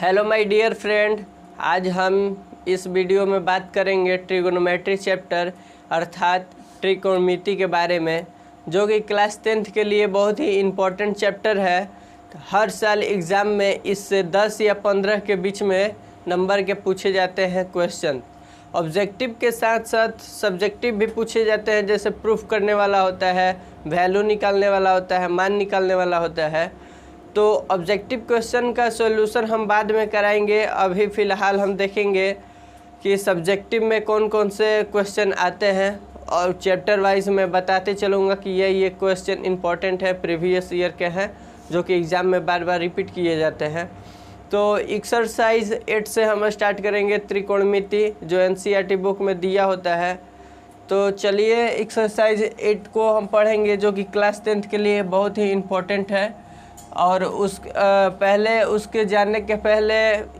Hello my dear friend, आज हम इस वीडियो में बात करेंगे ट्रिगोनोमेट्री चैप्टर अर्थात त्रिकोणमिति के बारे में, जो कि क्लास 10th के लिए बहुत ही इम्पोर्टेंट चैप्टर है। हर साल एग्ज़ाम में इससे 10 या 15 के बीच में नंबर के पूछे जाते हैं क्वेश्चन। ऑब्जेक्टिव के साथ साथ सब्जेक्टिव भी पूछे जाते हैं, जैसे प्रूफ करने वाला होता है, वैल्यू निकालने वाला होता है, मान निकालने वाला होता है। तो ऑब्जेक्टिव क्वेश्चन का सॉल्यूशन हम बाद में कराएंगे। अभी फ़िलहाल हम देखेंगे कि सब्जेक्टिव में कौन कौन से क्वेश्चन आते हैं, और चैप्टर वाइज मैं बताते चलूँगा कि ये क्वेश्चन इंपॉर्टेंट है, प्रीवियस ईयर के हैं, जो कि एग्ज़ाम में बार बार रिपीट किए जाते हैं। तो एक्सरसाइज 8 से हम स्टार्ट करेंगे, त्रिकोणमिति, जो NCERT बुक में दिया होता है। तो चलिए एक्सरसाइज 8 को हम पढ़ेंगे, जो कि क्लास 10th के लिए बहुत ही इम्पोर्टेंट है। और उसके जानने के पहले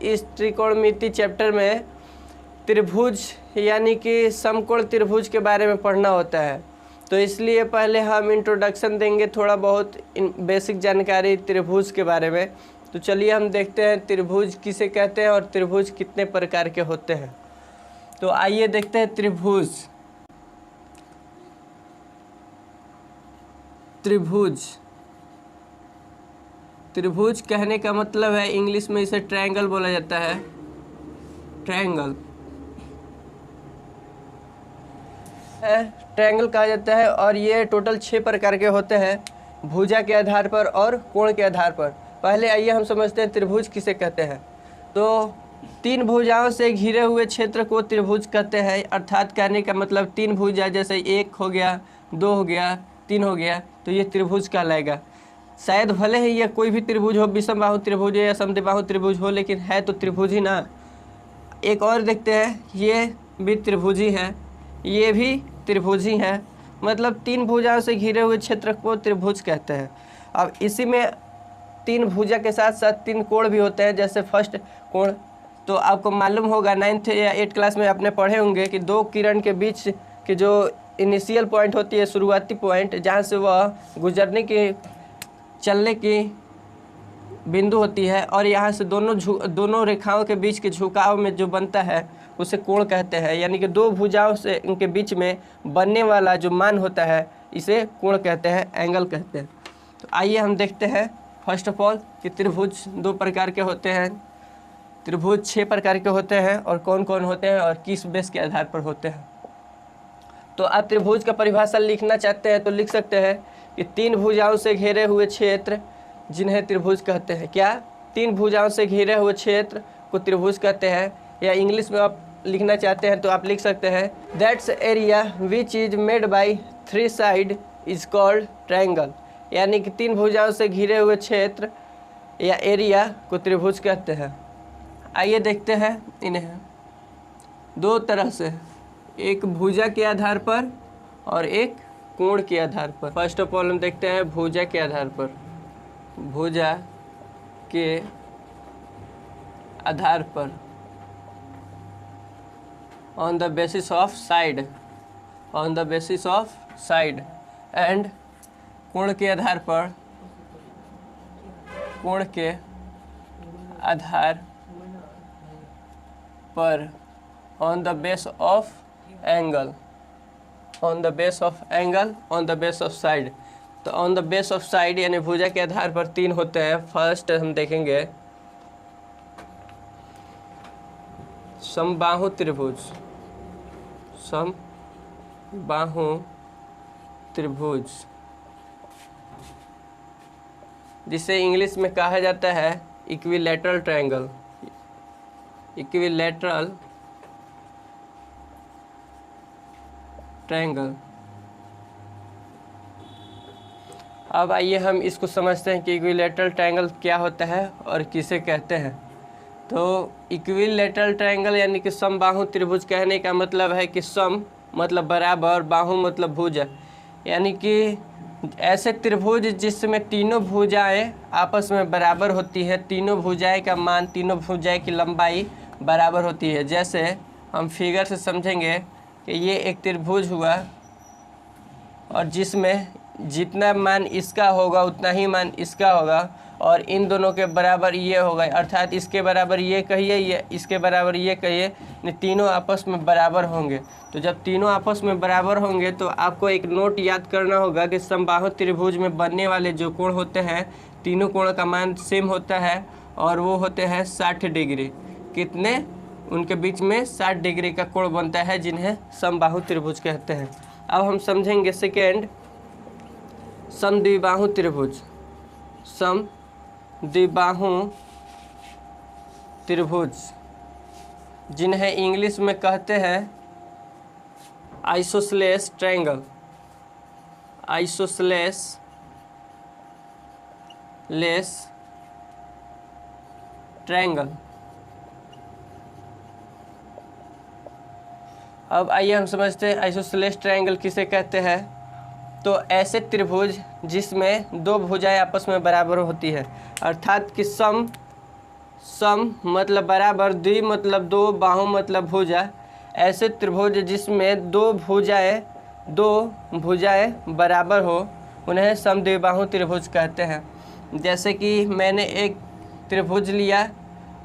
इस त्रिकोणमिति चैप्टर में त्रिभुज यानी कि समकोण त्रिभुज के बारे में पढ़ना होता है। तो इसलिए पहले हम इंट्रोडक्शन देंगे, थोड़ा बहुत बेसिक जानकारी त्रिभुज के बारे में। तो चलिए हम देखते हैं त्रिभुज किसे कहते हैं और त्रिभुज कितने प्रकार के होते हैं। तो आइए देखते हैं त्रिभुज। त्रिभुज कहने का मतलब है, इंग्लिश में इसे ट्रायंगल बोला जाता है, ट्रायंगल कहा जाता है। और ये टोटल 6 प्रकार के होते हैं, भुजा के आधार पर और कोण के आधार पर। पहले आइए हम समझते हैं त्रिभुज किसे कहते हैं। तो 3 भुजाओं से घिरे हुए क्षेत्र को त्रिभुज कहते हैं। अर्थात कहने का मतलब 3 भुजा, जैसे 1 हो गया, 2 हो गया, 3 हो गया, तो ये त्रिभुज कहलाएगा। शायद भले ही यह कोई भी त्रिभुज हो, विषमबाहु त्रिभुज या समद्विबाहु त्रिभुज हो, लेकिन है तो त्रिभुज ही ना। एक और देखते हैं, ये भी त्रिभुज ही है, ये भी त्रिभुज ही है। मतलब 3 भुजाओं से घिरे हुए क्षेत्र को त्रिभुज कहते हैं। अब इसी में 3 भुजा के साथ साथ 3 कोण भी होते हैं। जैसे फर्स्ट कोण, तो आपको मालूम होगा 9th या 8th क्लास में आपने पढ़े होंगे कि 2 किरण के बीच की जो इनिशियल पॉइंट होती है, शुरुआती पॉइंट, जहाँ से वह गुजरने की चलने की बिंदु होती है, और यहाँ से दोनों रेखाओं के बीच के झुकाव में जो बनता है उसे कोण कहते हैं। यानी कि 2 भुजाओं से इनके बीच में बनने वाला जो मान होता है इसे कोण कहते हैं, एंगल कहते हैं। तो आइए हम देखते हैं फर्स्ट ऑफ ऑल कि त्रिभुज 2 प्रकार के होते हैं, त्रिभुज 6 प्रकार के होते हैं, और कौन कौन होते हैं और किस बेस के आधार पर होते हैं। तो आप त्रिभुज का परिभाषा लिखना चाहते हैं तो लिख सकते हैं कि 3 भुजाओं से घेरे हुए क्षेत्र जिन्हें त्रिभुज कहते हैं। क्या? 3 भुजाओं से घेरे हुए क्षेत्र को त्रिभुज कहते हैं। या इंग्लिश में आप लिखना चाहते हैं तो आप लिख सकते हैं, that's area which is made by 3 side is called triangle. यानी कि 3 भुजाओं से घिरे हुए क्षेत्र या एरिया को त्रिभुज कहते हैं। आइए देखते हैं इन्हें 2 तरह से, एक भुजा के आधार पर और एक कोण के आधार पर। फर्स्ट ऑफ ऑल हम देखते हैं भुजा के आधार पर। भुजा के आधार पर, on the basis of side, on the basis of side. And कोण के आधार पर, कोण के आधार पर, on the base of angle, on the base of angle, on the base of side. तो on the base of side यानी भुजा के आधार पर 3 होते हैं। फर्स्ट हम देखेंगे समबाहु त्रिभुज, समबाहु त्रिभुज, जिसे इंग्लिश में कहा जाता है इक्विलैटरल ट्रायंगल, इक्विलैटरल ट्रायंगल। अब आइए हम इसको समझते हैं कि इक्विलैटरल ट्रायंगल क्या होता है और किसे कहते हैं। तो इक्विलैटरल ट्रायंगल यानी कि समबाहु त्रिभुज कहने का मतलब है कि सम मतलब बराबर, बाहु मतलब भुजा, यानी कि ऐसे त्रिभुज जिसमें तीनों भुजाएं आपस में बराबर होती है, तीनों भुजाएं का मान, तीनों भुजाएं की लंबाई बराबर होती है। जैसे हम फिगर से समझेंगे कि ये एक त्रिभुज हुआ और जिसमें जितना मान इसका होगा उतना ही मान इसका होगा, और इन दोनों के बराबर ये होगा, अर्थात इसके बराबर ये कहिए, ये इसके बराबर ये कहिए, तीनों आपस में बराबर होंगे। तो जब तीनों आपस में बराबर होंगे तो आपको एक नोट याद करना होगा कि समबाहु त्रिभुज में बनने वाले जो कोण होते हैं, तीनों कोण का मान सेम होता है और वो होते हैं 60 डिग्री। कितने? उनके बीच में 60 डिग्री का कोण बनता है, जिन्हें समबाहु त्रिभुज कहते हैं। अब हम समझेंगे सेकेंड, समद्विबाहु त्रिभुज। समद्विबाहु त्रिभुज जिन्हें इंग्लिश में कहते हैं आइसोसेलेस ट्रायंगल। Isosceles triangle. अब आइए हम समझते हैं आइसोसेलेस ट्रायंगल किसे कहते हैं। तो ऐसे त्रिभुज जिसमें दो भुजाएं आपस में बराबर होती है, अर्थात कि सम मतलब बराबर, द्वि मतलब दो, बाहु मतलब भुजा। ऐसे त्रिभुज जिसमें दो भुजाएं बराबर हो उन्हें समद्विबाहु त्रिभुज कहते हैं। जैसे कि मैंने एक त्रिभुज लिया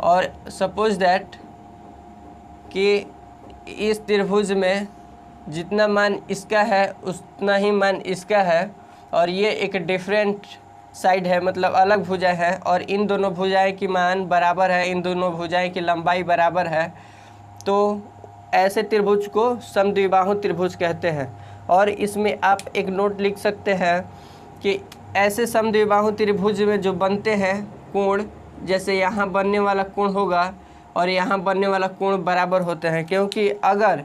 और सपोज दैट कि इस त्रिभुज में जितना मान इसका है उतना ही मान इसका है, और ये एक डिफरेंट साइड है, मतलब अलग भुजा है, और इन दोनों भुजाएं की मान बराबर है, इन दोनों भुजाएं की लंबाई बराबर है। तो ऐसे त्रिभुज को समद्विबाहु त्रिभुज कहते हैं। और इसमें आप एक नोट लिख सकते हैं कि ऐसे समद्विबाहु त्रिभुज में जो बनते हैं कोण, जैसे यहाँ बनने वाला कोण होगा और यहाँ बनने वाला कोण बराबर होते हैं, क्योंकि अगर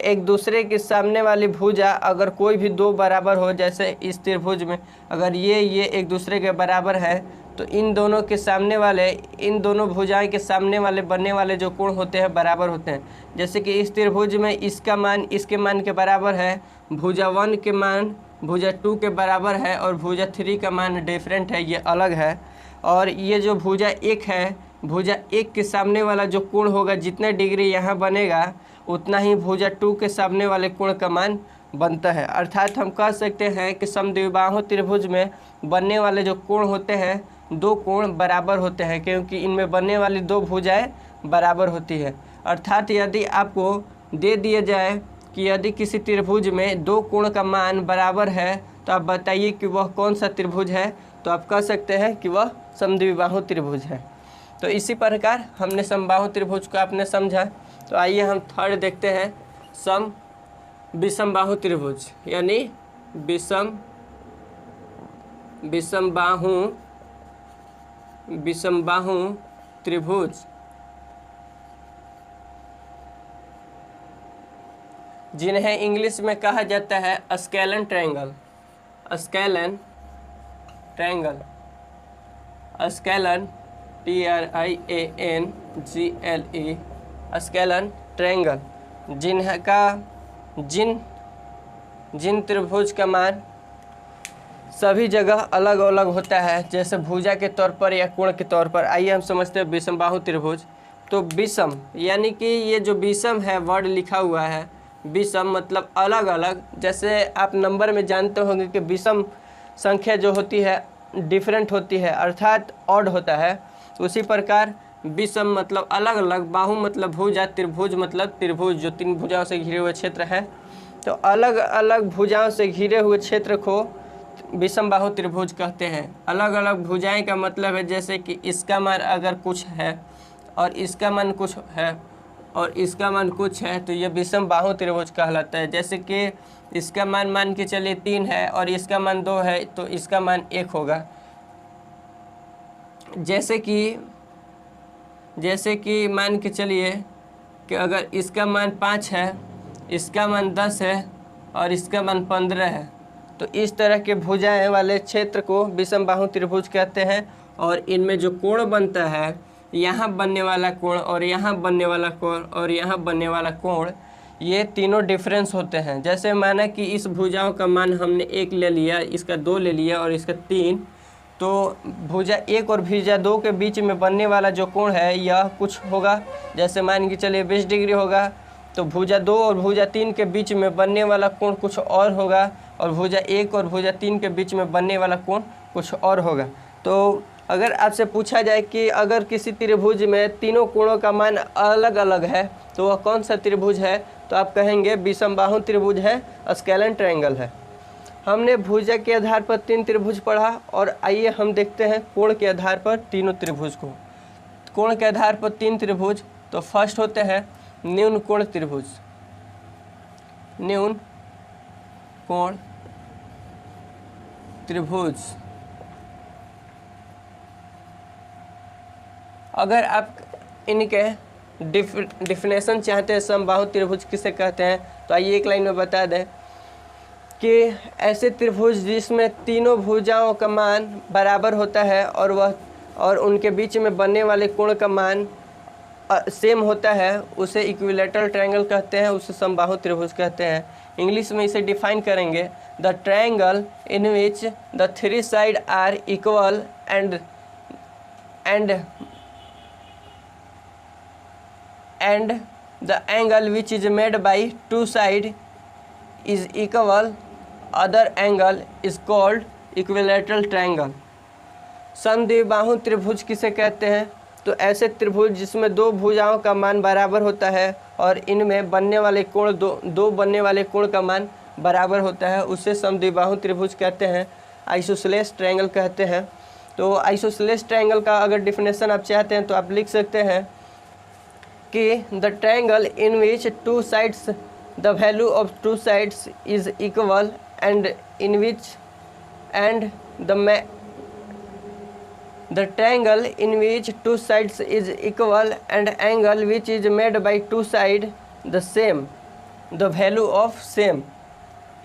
एक दूसरे के सामने वाली भुजा अगर कोई भी दो बराबर हो, जैसे इस त्रिभुज में अगर ये एक दूसरे के बराबर है, तो इन दोनों भुजाएं के सामने वाले बनने वाले जो कोण होते हैं बराबर होते हैं। जैसे कि इस त्रिभुज में इसका मान इसके मान के बराबर है, भुजा 1 के मान भुजा 2 के बराबर है, और भुजा 3 का मान डिफरेंट है, ये अलग है। और ये जो भुजा 1 है, भुजा 1 के सामने वाला जो कोण होगा, जितने डिग्री यहाँ बनेगा उतना ही भुजा 2 के सामने वाले कोण का मान बनता है। अर्थात हम कह सकते हैं कि समद्विबाहु त्रिभुज में बनने वाले जो कोण होते हैं, दो कोण बराबर होते हैं, क्योंकि इनमें बनने वाली दो भुजाएं बराबर होती है। अर्थात यदि आपको दे दिया जाए कि यदि किसी त्रिभुज में दो कोण का मान बराबर है, तो आप बताइए कि वह कौन सा त्रिभुज है, तो आप कह सकते हैं कि वह समद्विबाहु त्रिभुज है। तो इसी प्रकार हमने समबाहु त्रिभुज को आपने समझा। तो आइए हम थर्ड देखते हैं, विषमबाहु त्रिभुज, यानी विषमबाहु त्रिभुज जिन्हें इंग्लिश में कहा जाता है scalene triangle. Scalene triangle, scalene TRIANGLE, scalene triangle, जिन त्रिभुज का मान सभी जगह अलग अलग होता है, जैसे भुजा के तौर पर या कोण के तौर पर। आइए हम समझते हैं विषमबाहु त्रिभुज। तो विषम यानी कि ये जो विषम है वर्ड लिखा हुआ है, विषम मतलब अलग अलग। जैसे आप नंबर में जानते होंगे कि विषम संख्या जो होती है डिफरेंट होती है, अर्थात ऑड होता है। उसी प्रकार विषम मतलब अलग अलग, बाहु मतलब भुजा, त्रिभुज मतलब त्रिभुज जो तीन भुजाओं से घिरे हुए क्षेत्र है। तो अलग अलग भुजाओं से घिरे हुए क्षेत्र को विषमबाहु त्रिभुज कहते हैं। अलग अलग भुजाएं का मतलब है जैसे कि इसका मान अगर कुछ है और इसका मान कुछ है और इसका मान कुछ है, तो ये विषमबाहु त्रिभुज कहलाता है। जैसे कि इसका मान के चलिए 3 है और इसका मान 2 है, तो इसका मान 1 होगा। जैसे कि मान के चलिए कि अगर इसका मान 5 है, इसका मान 10 है और इसका मान 15 है, तो इस तरह के भुजाएं वाले क्षेत्र को विषमबाहु त्रिभुज कहते हैं। और इनमें जो कोण बनता है, यहाँ बनने वाला कोण और यहाँ बनने वाला कोण और यहाँ बनने वाला कोण, ये तीनों डिफरेंस होते हैं। जैसे माना कि इस भुजाओं का मान हमने 1 ले लिया, इसका 2 ले लिया और इसका 3, तो भुजा 1 और भुजा 2 के बीच में बनने वाला जो कोण है यह कुछ होगा। जैसे मान के चलिए 20 डिग्री होगा, तो भुजा 2 और भुजा 3 के बीच में बनने वाला कोण कुछ और होगा, और भुजा 1 और भुजा 3 के बीच में बनने वाला कोण कुछ और होगा। तो अगर आपसे पूछा जाए कि अगर किसी त्रिभुज में तीनों कोणों का मान अलग अलग है तो वह कौन सा त्रिभुज है, तो आप कहेंगे विषमबाहु त्रिभुज है, स्केलन ट्रायंगल है। हमने भुजा के आधार पर 3 त्रिभुज पढ़ा, और आइए हम देखते हैं कोण के आधार पर तीनों त्रिभुज को। कोण के आधार पर 3 त्रिभुज, तो फर्स्ट होते हैं न्यून कोण त्रिभुज। न्यून कोण त्रिभुज, अगर आप इनके डिफिनेशन चाहते हैं समबाहु त्रिभुज किसे कहते हैं, तो आइए एक लाइन में बता दें कि ऐसे त्रिभुज जिसमें तीनों भुजाओं का मान बराबर होता है और उनके बीच में बनने वाले कोण का मान सेम होता है, उसे इक्विलैटरल ट्रायंगल कहते हैं, उसे समबाहु त्रिभुज कहते हैं। इंग्लिश में इसे डिफाइन करेंगे, the triangle in which the 3 side are equal and the angle which is made by 2 sides is equal, other angle is called equilateral triangle। समद्विबाहु त्रिभुज किसे कहते हैं, तो ऐसे त्रिभुज जिसमें 2 भुजाओं का मान बराबर होता है और इनमें बनने वाले कोण दो बनने वाले कोण का मान बराबर होता है, उसे समद्विबाहु त्रिभुज कहते हैं, आइसोसेलेस ट्रायंगल कहते हैं। तो आइसोसेलेस ट्रायंगल का अगर डिफिनेशन आप चाहते हैं तो आप लिख सकते हैं कि the triangle in which 2 sides the value of 2 sides is equal and in which and the triangle in which 2 sides is equal and angle which is made by 2 sides the same, the value of same।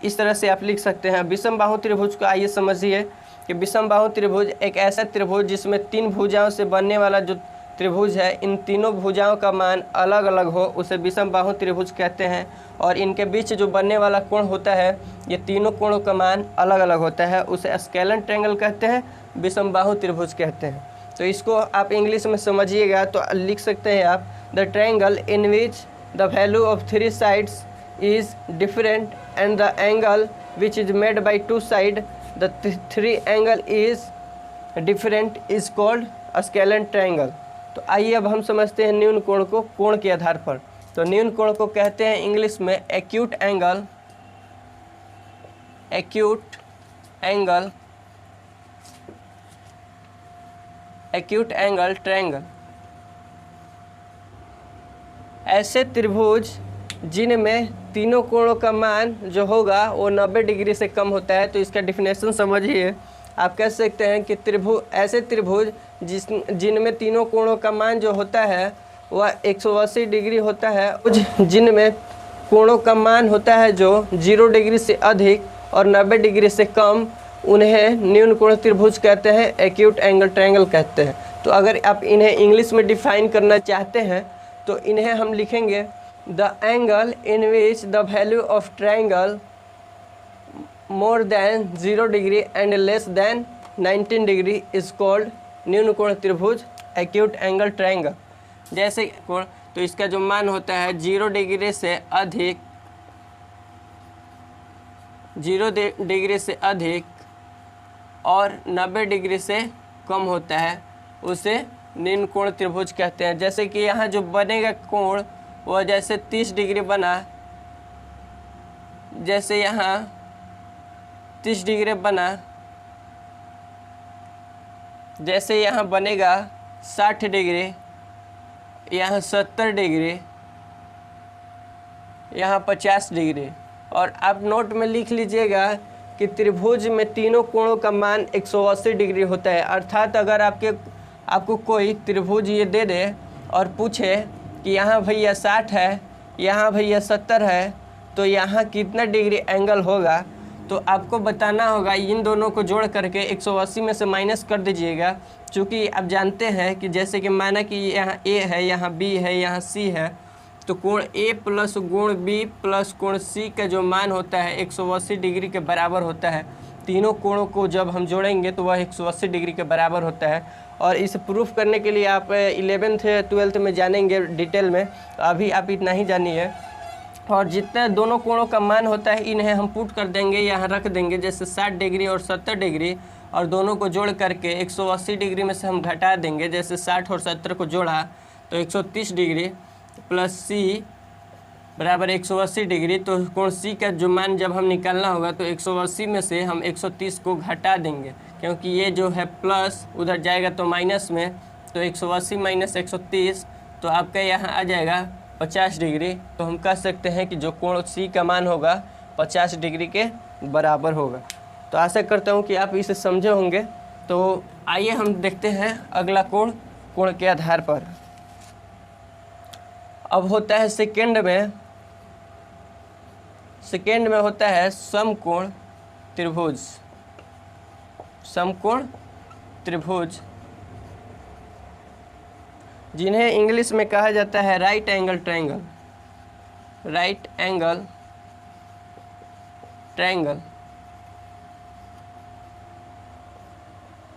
इस तरह से आप लिख सकते हैं। विषमबाहु त्रिभुज को आइए समझिए कि विषमबाहु त्रिभुज एक ऐसा त्रिभुज जिसमें 3 भुजाओं से बनने वाला जो त्रिभुज है, इन तीनों भुजाओं का मान अलग अलग हो, उसे विषमबाहु त्रिभुज कहते हैं, और इनके बीच जो बनने वाला कोण होता है, ये तीनों कोणों का मान अलग अलग होता है, उसे स्केलन ट्रायंगल कहते हैं, विषमबाहु त्रिभुज कहते हैं। तो इसको आप इंग्लिश में समझिएगा तो लिख सकते हैं आप, the triangle in which the value of 3 sides is different and the angle which is made by 2 side the 3 angle is different is called scalene triangle. तो आइए अब हम समझते हैं न्यून कोण को कोण के आधार पर। तो न्यून कोण को कहते हैं इंग्लिश में acute angle, acute angle, acute angle triangle. ऐसे त्रिभुज जिनमें तीनों कोणों का मान जो होगा वो 90 डिग्री से कम होता है। तो इसका डिफिनेशन समझिए, आप कह सकते हैं कि ऐसे त्रिभुज जिनमें तीनों कोणों का मान जो होता है वह 180 डिग्री होता है, जिनमें कोणों का मान होता है जो 0 डिग्री से अधिक और 90 डिग्री से कम, उन्हें न्यून कोण त्रिभुज कहते हैं, एक्यूट एंगल ट्रायंगल कहते हैं। तो अगर आप इन्हें इंग्लिश में डिफाइन करना चाहते हैं तो इन्हें हम लिखेंगे, the angle in which the value of triangle more than 0 degree and less than 19 degree is called न्यून कोण त्रिभुज, एक्यूट एंगल ट्रायंगल। जैसे कोण, तो इसका जो मान होता है 0 डिग्री से अधिक, 0 डिग्री से अधिक और 90 डिग्री से कम होता है, उसे न्यून कोण त्रिभुज कहते हैं। जैसे कि यहाँ जो बनेगा कोण वह जैसे 30 डिग्री बना, जैसे यहाँ 30 डिग्री बना, जैसे यहाँ बनेगा 60 डिग्री, यहाँ 70 डिग्री, यहाँ 50 डिग्री। और आप नोट में लिख लीजिएगा कि त्रिभुज में तीनों कोणों का मान 180 डिग्री होता है। अर्थात अगर आपको कोई त्रिभुज ये दे दे और पूछे कि यहाँ भैया 60 है, यहाँ भैया 70 है, तो यहाँ कितना डिग्री एंगल होगा, तो आपको बताना होगा इन दोनों को जोड़ करके 180 में से माइनस कर दीजिएगा। चूँकि आप जानते हैं कि जैसे कि माना कि यहाँ ए है, यहाँ बी है, यहाँ सी है, तो कोण ए प्लस कोण बी प्लस कोण सी का जो मान होता है 180 डिग्री के बराबर होता है। तीनों कोणों को जब हम जोड़ेंगे तो वह 180 डिग्री के बराबर होता है। और इसे प्रूफ करने के लिए आप 11th 12th में जानेंगे डिटेल में, तो अभी आप इतना ही जानिए और जितने दोनों कोणों का मान होता है इन्हें हम पुट कर देंगे, यहाँ रख देंगे, जैसे 60 डिग्री और 70 डिग्री, और दोनों को जोड़ करके 180 डिग्री में से हम घटा देंगे, जैसे 60 और 70 को जोड़ा तो 130 डिग्री प्लस सी बराबर 180 डिग्री। तो कोण सी का जो मान जब हम निकालना होगा तो 180 में से हम 130 को घटा देंगे, क्योंकि ये जो है प्लस उधर जाएगा तो माइनस में, तो 180 माइनस 130 तो आपका यहाँ आ जाएगा 50 डिग्री। तो हम कह सकते हैं कि जो कोण सी का मान होगा 50 डिग्री के बराबर होगा। तो आशा करता हूँ कि आप इसे समझे होंगे। तो आइए हम देखते हैं अगला कोण के आधार पर। अब होता है सेकेंड में होता है समकोण त्रिभुज। समकोण त्रिभुज जिन्हें इंग्लिश में कहा जाता है right angle triangle. Right angle triangle.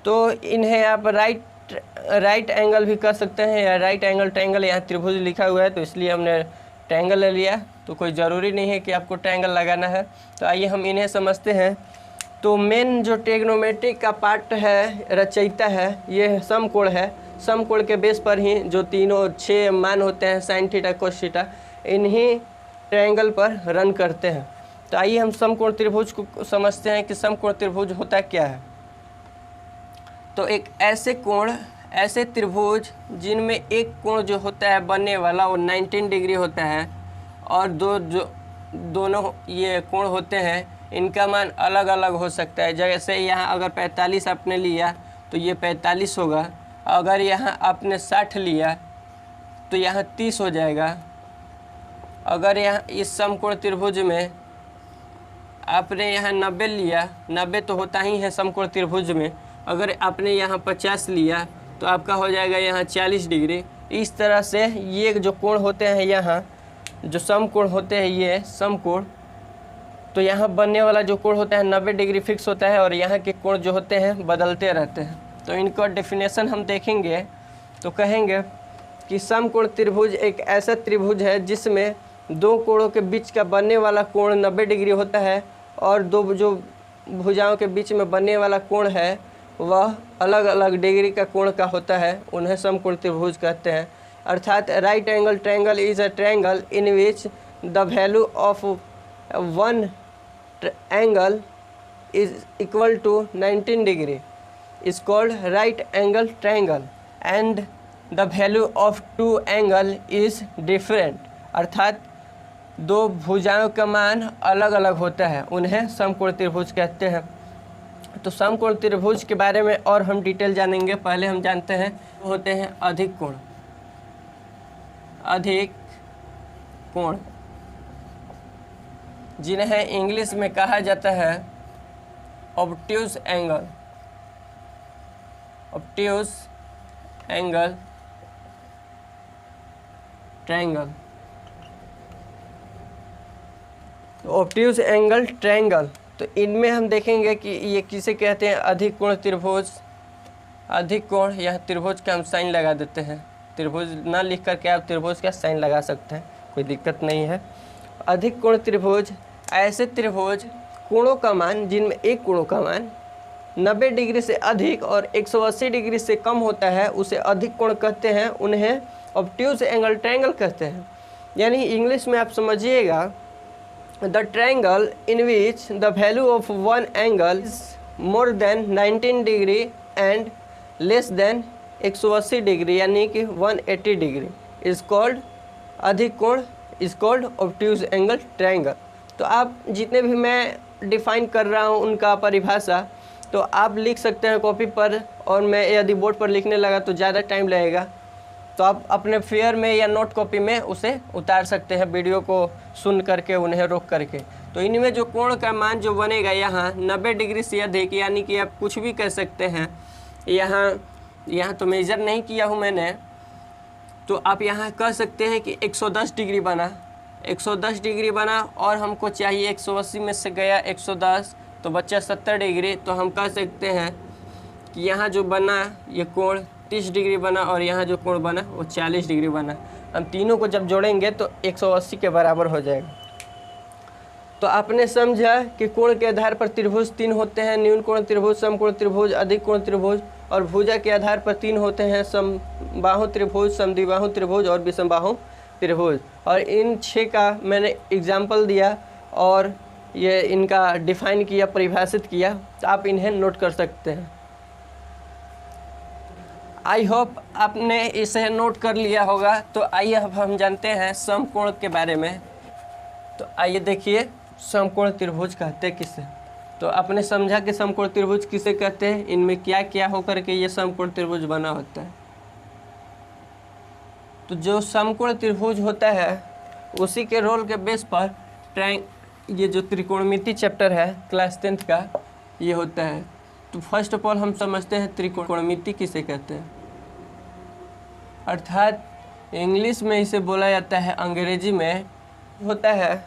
तो इन्हें आप राइट एंगल भी कर सकते हैं या राइट एंगल ट्रायंगल। यहाँ त्रिभुज लिखा हुआ है तो इसलिए हमने ट्रायंगल ले लिया, तो कोई ज़रूरी नहीं है कि आपको ट्रायंगल लगाना है। तो आइए हम इन्हें समझते हैं। तो मेन जो ट्रिग्नोमेट्री का पार्ट है, रचयिता है, ये समकोण है। समकोण के बेस पर ही जो तीनों 6 मान होते हैं साइन थीटा कोस थीटा, इन्हीं ट्रायंगल पर रन करते हैं। तो आइए हम समकोण त्रिभुज को समझते हैं कि समकोण त्रिभुज होता क्या है। तो एक ऐसे त्रिभुज जिनमें एक कोण जो होता है बनने वाला वो 19 डिग्री होता है, और दोनों ये कोण होते हैं इनका मान अलग अलग हो सकता है। जैसे यहाँ अगर 45 आपने लिया तो ये 45 होगा, अगर यहाँ आपने 60 लिया तो यहाँ 30 हो जाएगा। अगर यहाँ इस समकोण त्रिभुज में आपने यहाँ 90 लिया, 90 तो होता ही है समकोण त्रिभुज में, अगर आपने यहाँ 50 लिया तो आपका हो जाएगा यहाँ 40 डिग्री। इस तरह से ये जो कोण होते हैं, यहाँ जो समकोण होते हैं ये समकोण, तो यहाँ बनने वाला जो कोण होता है 90 डिग्री फिक्स होता है, और यहाँ के कोण जो होते हैं बदलते रहते हैं। तो इनका डेफिनेशन हम देखेंगे तो कहेंगे कि समकोण त्रिभुज एक ऐसा त्रिभुज है जिसमें दो कोणों के बीच का बनने वाला कोण 90 डिग्री होता है, और दो जो भुजाओं के बीच में बनने वाला कोण है वह अलग अलग डिग्री का कोण का होता है, उन्हें समकोण त्रिभुज कहते हैं। अर्थात right angle triangle is a triangle in which the value of one angle is equal to 19 degree is called right angle triangle and the value of two angle is different। अर्थात दो भुजाओं का मान अलग अलग होता है, उन्हें समकोण त्रिभुज कहते हैं। तो समकोण त्रिभुज के बारे में और हम डिटेल जानेंगे। पहले हम जानते हैं होते हैं अधिक कोण। अधिक कोण जिन्हें इंग्लिश में कहा जाता है obtuse angle. Obtuse angle triangle. Obtuse angle triangle, तो इनमें हम देखेंगे कि ये किसे कहते हैं। अधिक कोण त्रिभुज। अधिक कोण, यह त्रिभुज का हम साइन लगा देते हैं। त्रिभुज ना लिख करके आप त्रिभुज का साइन लगा सकते हैं, कोई दिक्कत नहीं है। अधिक कोण त्रिभुज ऐसे त्रिभुज कोणों का मान जिनमें एक कोणों का मान 90 डिग्री से अधिक और 180 डिग्री से कम होता है उसे अधिक कोण कहते हैं, उन्हें ऑब्ट्यूज एंगल ट्रायंगल कहते हैं। यानी इंग्लिश में आप समझिएगा, the triangle in which the value of one angle is more than 19 degree and less than 180 degree यानी कि 180 डिग्री इज कॉल्ड अधिक कोण, is called obtuse angle triangle. तो आप जितने भी मैं डिफाइन कर रहा हूँ उनका परिभाषा तो आप लिख सकते हैं कॉपी पर, और मैं यदि बोर्ड पर लिखने लगा तो ज़्यादा टाइम लगेगा, तो आप अपने फेयर में या नोट कॉपी में उसे उतार सकते हैं, वीडियो को सुन करके उन्हें रोक करके। तो इनमें जो कोण का मान जो बनेगा यहाँ 90 डिग्री से अधिक, यानी कि आप कुछ भी कह सकते हैं। यहाँ तो मेजर नहीं किया हूँ मैंने, तो आप यहाँ कह सकते हैं कि 110 डिग्री बना, 110 डिग्री बना, और हमको चाहिए 180 में से गया 110 तो बच्चा 70 डिग्री। तो हम कह सकते हैं कि यहाँ जो बना ये कोण 30 डिग्री बना, और यहाँ जो कोण बना वो 40 डिग्री बना। हम तीनों को जब जोड़ेंगे तो 180 के बराबर हो जाएगा। तो आपने समझा कि कोण के आधार पर त्रिभुज 3 होते हैं, न्यून कोण त्रिभुज, समकोण त्रिभुज, अधिक कोण त्रिभुज, और भुजा के आधार पर 3 होते हैं, समबाहु त्रिभुज, समद्विबाहु त्रिभुज और विषमबाहु त्रिभुज। और इन 6 का मैंने एग्जाम्पल दिया और ये इनका डिफाइन किया, परिभाषित किया, तो आप इन्हें नोट कर सकते हैं। आई होप आपने इसे नोट कर लिया होगा। तो आइए अब हम जानते हैं समकोण के बारे में। तो आइए देखिए समकोण त्रिभुज कहते किसे। तो आपने समझा कि समकोण त्रिभुज किसे कहते हैं, इनमें क्या क्या होकर के ये समकोण त्रिभुज बना होता है। तो जो समकोण त्रिभुज होता है उसी के रोल के बेस पर ये जो त्रिकोणमिति चैप्टर है क्लास 10th का ये होता है। तो फर्स्ट ऑफ ऑल हम समझते हैं त्रिकोणमिति किसे कहते हैं, अर्थात इंग्लिश में इसे बोला जाता है, अंग्रेजी में होता है।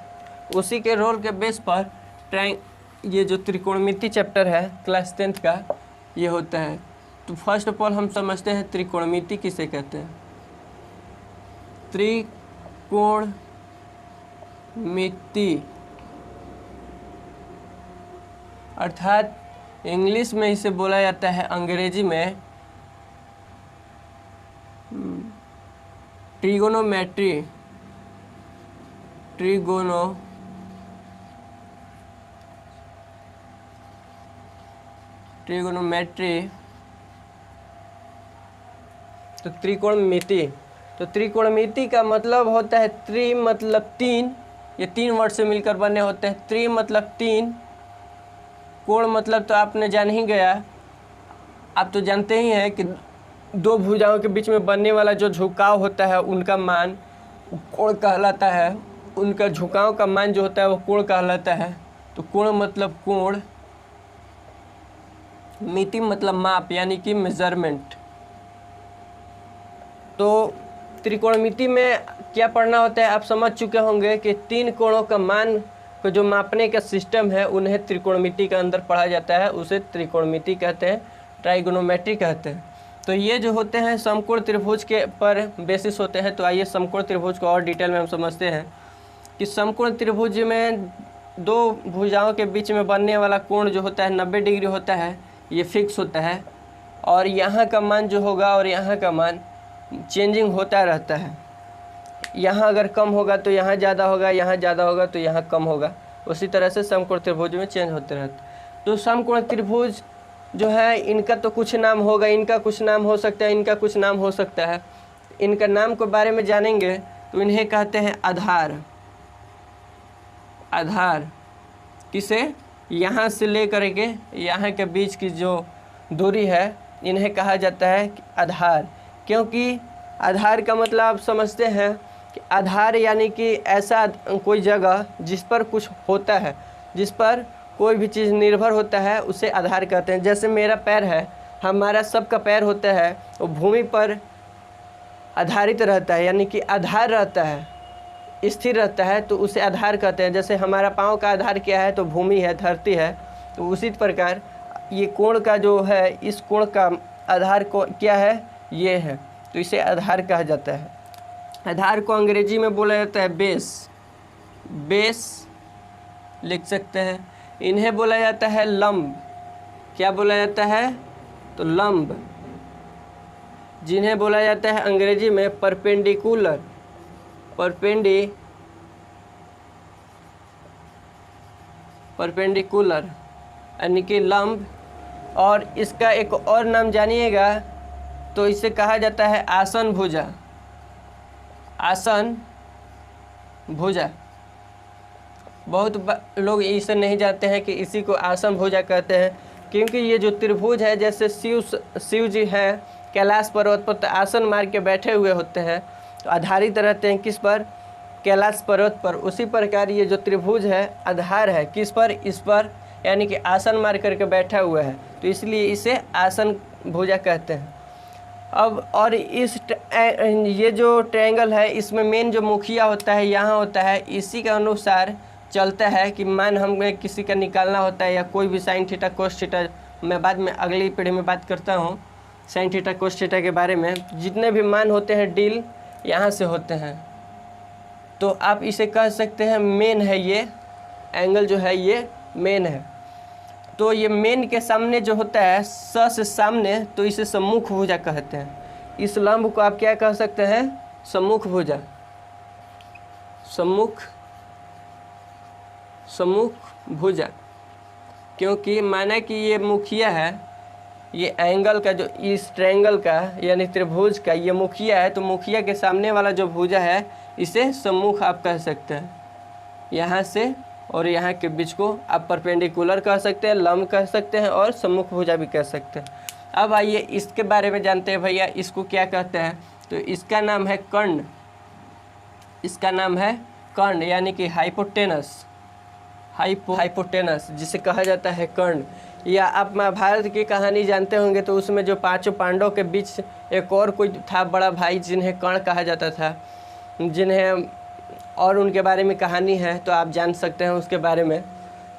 उसी के रोल के बेस पर ये जो त्रिकोणमिति चैप्टर है क्लास 10th का ये होता है। तो फर्स्ट ऑफ ऑल हम समझते हैं त्रिकोणमिति किसे कहते हैं। त्रिकोणमिति अर्थात इंग्लिश में इसे बोला जाता है, अंग्रेजी में ट्रिगोनोमेट्री, ट्रिगोनोमेट्री। तो त्रिकोणमिति, तो त्रिकोणमिति का मतलब होता है त्रि मतलब 3, ये 3 वर्ड से मिलकर बने होते हैं। त्रि मतलब 3, कोण मतलब तो आपने जान ही गया, आप तो जानते ही हैं कि 2 भुजाओं के बीच में बनने वाला जो झुकाव होता है उनका मान कोण कहलाता है। उनका झुकाव का मान जो होता है वो कोण कहलाता है। तो कोण मतलब कोण, मिति मतलब माप यानी कि मेजरमेंट। तो त्रिकोणमिति में क्या पढ़ना होता है आप समझ चुके होंगे कि 3 कोणों का मान को जो मापने का सिस्टम है उन्हें त्रिकोणमिति के अंदर पढ़ा जाता है, उसे त्रिकोणमिति कहते हैं, ट्राइगोनोमेट्री कहते हैं। तो ये जो होते हैं समकोण त्रिभुज के पर बेसिस होते हैं। तो आइए समकोण त्रिभुज को और डिटेल में हम समझते हैं कि समकोण त्रिभुज में 2 भुजाओं के बीच में बनने वाला कोण जो होता है 90 डिग्री होता है, ये फिक्स होता है। और यहाँ का मान जो होगा और यहाँ का मान चेंजिंग होता रहता है। यहाँ अगर कम होगा तो यहाँ ज़्यादा होगा, यहाँ ज़्यादा होगा तो यहाँ कम होगा। उसी तरह से समकोण त्रिभुज में चेंज होते रहते हैं। तो समकोण त्रिभुज जो है इनका तो कुछ नाम होगा, इनका कुछ नाम हो सकता है, इनका कुछ नाम हो सकता है। इनका नाम के बारे में जानेंगे तो इन्हें कहते हैं आधार। आधार किसे, यहाँ से लेकर के यहाँ के बीच की जो दूरी है इन्हें कहा जाता है आधार। क्योंकि आधार का मतलब आप समझते हैं कि आधार यानी कि ऐसा कोई जगह जिस पर कुछ होता है, जिस पर कोई भी चीज़ निर्भर होता है उसे आधार कहते हैं। जैसे मेरा पैर है, हमारा सबका पैर होता है, वो भूमि पर आधारित रहता है यानी कि आधार रहता है, स्थिर रहता है, तो उसे आधार कहते हैं। जैसे हमारा पाँव का आधार क्या है तो भूमि है, धरती है। तो उसी प्रकार ये कोण का जो है, इस कोण का आधार को क्या है, ये है, तो इसे आधार कहा जाता है। आधार को अंग्रेजी में बोला जाता है बेस, बेस लिख सकते हैं। इन्हें बोला जाता है लंब। क्या बोला जाता है, तो लंब, जिन्हें बोला जाता है अंग्रेजी में परपेंडिकुलर, परपेंडिकुलर यानी कि लंब। और इसका एक और नाम जानिएगा तो इसे कहा जाता है आसन भुजा, आसन भुजा। बहुत लोग इसे नहीं जानते हैं कि इसी को आसन भुजा कहते हैं, क्योंकि ये जो त्रिभुज है, जैसे शिव जी हैं कैलाश पर्वत पर तो आसन मार के बैठे हुए होते हैं, तो आधारित रहते हैं किस पर, कैलाश पर्वत पर। उसी प्रकार ये जो त्रिभुज है आधार है किस पर, इस पर, यानी कि आसन मार करके बैठा हुआ है, तो इसलिए इसे आसन भुजा कहते हैं। अब और ये जो ट्रायंगल है इसमें मेन जो मुखिया होता है यहाँ होता है, इसी के अनुसार चलता है कि मान हमें किसी का निकालना होता है या कोई भी साइन थीटा कोस थीटा, मैं बाद में अगली पीढ़ी में बात करता हूँ साइन थीटा कोस थीटा के बारे में। जितने भी मान होते हैं डील यहाँ से होते हैं, तो आप इसे कह सकते हैं मेन है ये एंगल जो है ये मेन है। तो ये मेन के सामने जो होता है स से सामने, तो इसे सम्मुख भुजा कहते हैं। इस लंब को आप क्या कह सकते हैं? सम्मुख भुजा। सम्मुख भुजा, क्योंकि माना कि ये मुखिया है, ये एंगल का जो इस ट्रायंगल का यानी त्रिभुज का ये मुखिया है, तो मुखिया के सामने वाला जो भुजा है इसे सम्मुख आप कह सकते हैं। यहाँ से और यहाँ के बीच को आप परपेंडिकुलर कह सकते हैं, लंब कह सकते हैं और सम्मुख भुजा भी कह सकते हैं। अब आइए इसके बारे में जानते हैं भैया, इसको क्या कहते हैं। तो इसका नाम है कर्ण। इसका नाम है कर्ण यानी कि हाइपोटेनस, हाइपोटेनस जिसे कहा जाता है कर्ण। या आप महाभारत की कहानी जानते होंगे, तो उसमें जो पांचों पांडवों के बीच एक और कोई था बड़ा भाई जिन्हें कर्ण कहा जाता था, जिन्हें और उनके बारे में कहानी है, तो आप जान सकते हैं उसके बारे में।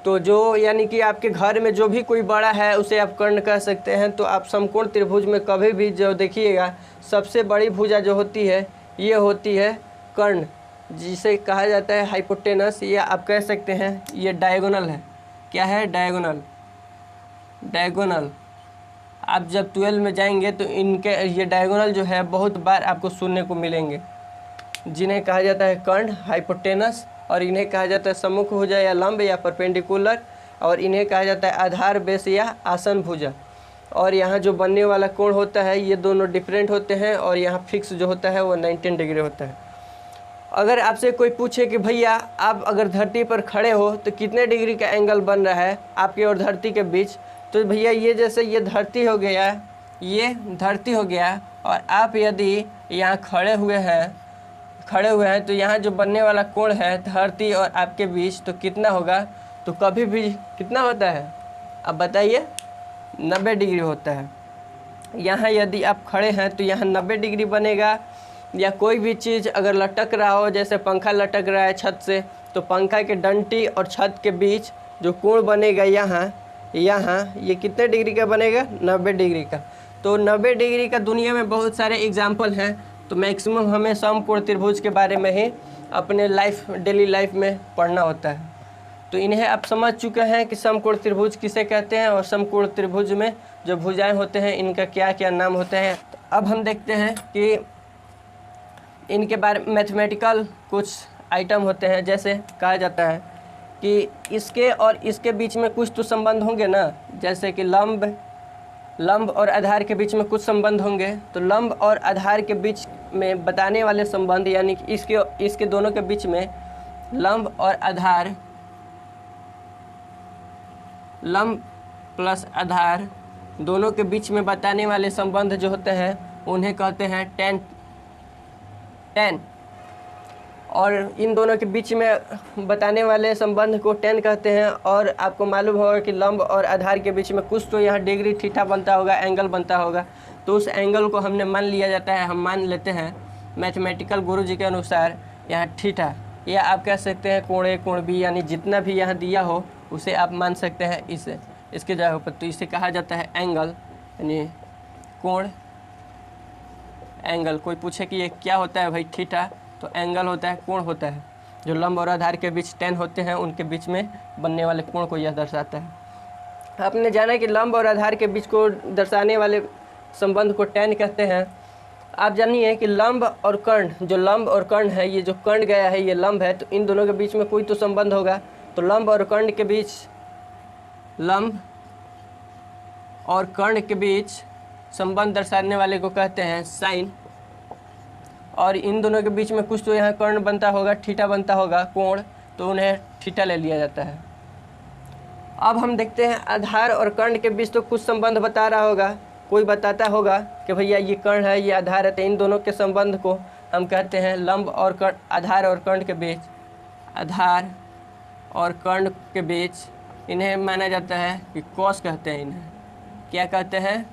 तो जो यानी कि आपके घर में जो भी कोई बड़ा है उसे आप कर्ण कह सकते हैं। तो आप समकोण त्रिभुज में कभी भी जो देखिएगा सबसे बड़ी भुजा जो होती है ये होती है कर्ण, जिसे कहा जाता है हाइपोटेनस, या आप कह सकते हैं ये डायगोनल है। क्या है? डायगोनल। डायगोनल आप जब 12 में जाएंगे तो इनके ये डायगोनल जो है बहुत बार आपको सुनने को मिलेंगे, जिन्हें कहा जाता है कर्ण, हाइपोटेनस, और इन्हें कहा जाता है सम्मुख भुजा या लंब या परपेंडिकुलर, और इन्हें कहा जाता है आधार बेस या आसन भुजा। और यहाँ जो बनने वाला कोण होता है ये दोनों डिफरेंट होते हैं, और यहाँ फिक्स जो होता है वो 19 डिग्री होता है। अगर आपसे कोई पूछे कि भैया आप अगर धरती पर खड़े हो तो कितने डिग्री का एंगल बन रहा है आपके और धरती के बीच, तो भैया ये जैसे ये धरती हो गया, ये धरती हो गया, और आप यदि यहाँ खड़े हुए हैं तो यहाँ जो बनने वाला कोण है धरती और आपके बीच तो कितना होगा? तो कभी भी कितना होता है अब बताइए? 90 डिग्री होता है। यहाँ यदि आप खड़े हैं तो यहाँ 90 डिग्री बनेगा। या कोई भी चीज़ अगर लटक रहा हो, जैसे पंखा लटक रहा है छत से, तो पंखा के डंटी और छत के बीच जो कोण बनेगा यहाँ ये कितने डिग्री का बनेगा? 90 डिग्री का। तो 90 डिग्री का दुनिया में बहुत सारे एग्जाम्पल हैं, तो मैक्सिमम हमें समकोण त्रिभुज के बारे में ही अपने डेली लाइफ में पढ़ना होता है। तो इन्हें आप समझ चुके हैं कि समकोण त्रिभुज किसे कहते हैं, और समकोण त्रिभुज में जो भुजाएं होते हैं इनका क्या क्या नाम होते हैं। तो अब हम देखते हैं कि इनके बारे में मैथमेटिकल कुछ आइटम होते हैं। जैसे कहा जाता है कि इसके और इसके बीच में कुछ तो संबंध होंगे ना, जैसे कि लंब और आधार के बीच में कुछ संबंध होंगे। तो लंब और आधार के बीच में बताने वाले संबंध, यानी कि इसके दोनों के बीच में लंब और आधार, लंब प्लस आधार दोनों के बीच में बताने वाले संबंध जो होते हैं उन्हें कहते हैं टेन। और इन दोनों के बीच में बताने वाले संबंध को टेन कहते हैं। और आपको मालूम होगा कि लंब और आधार के बीच में कुछ तो यहाँ डिग्री थीटा बनता होगा, एंगल बनता होगा। तो उस एंगल को हमने मान लिया जाता है, हम मान लेते हैं मैथमेटिकल गुरुजी के अनुसार यहाँ थीटा, या आप कह सकते हैं कोण ए कोण बी, यानी जितना भी यहाँ दिया हो उसे आप मान सकते हैं इसके जगह पर। तो इसे कहा जाता है एंगल, यानी कोण, एंगल। कोई पूछे कि ये क्या होता है भाई थीटा, तो एंगल होता है, कोण होता है। जो लंब और आधार के बीच टेन होते हैं उनके बीच में बनने वाले कोण को यह दर्शाता है। आपने जाना कि लंब और आधार के बीच को दर्शाने वाले संबंध को टेन कहते हैं। आप जानिए कि लंब और कर्ण, जो लंब और कर्ण है, ये जो कर्ण गया है ये लंब है, तो इन दोनों के बीच में कोई तो संबंध होगा। तो लंब और कर्ण के बीच, लंब और कर्ण के बीच संबंध दर्शाने वाले को कहते हैं साइन। और इन दोनों के बीच में कुछ तो यहाँ कर्ण बनता होगा, थीटा बनता होगा, कोण, तो उन्हें थीटा ले लिया जाता है। अब हम देखते हैं आधार और कर्ण के बीच तो कुछ संबंध बता रहा होगा, कोई बताता होगा कि भैया ये कर्ण है ये आधार है, तो इन दोनों के संबंध को हम कहते हैं लंब और कर्ण, आधार और कर्ण के बीच, आधार और कर्ण के बीच इन्हें माना जाता है कि कॉस कहते हैं। इन्हें क्या कहते हैं?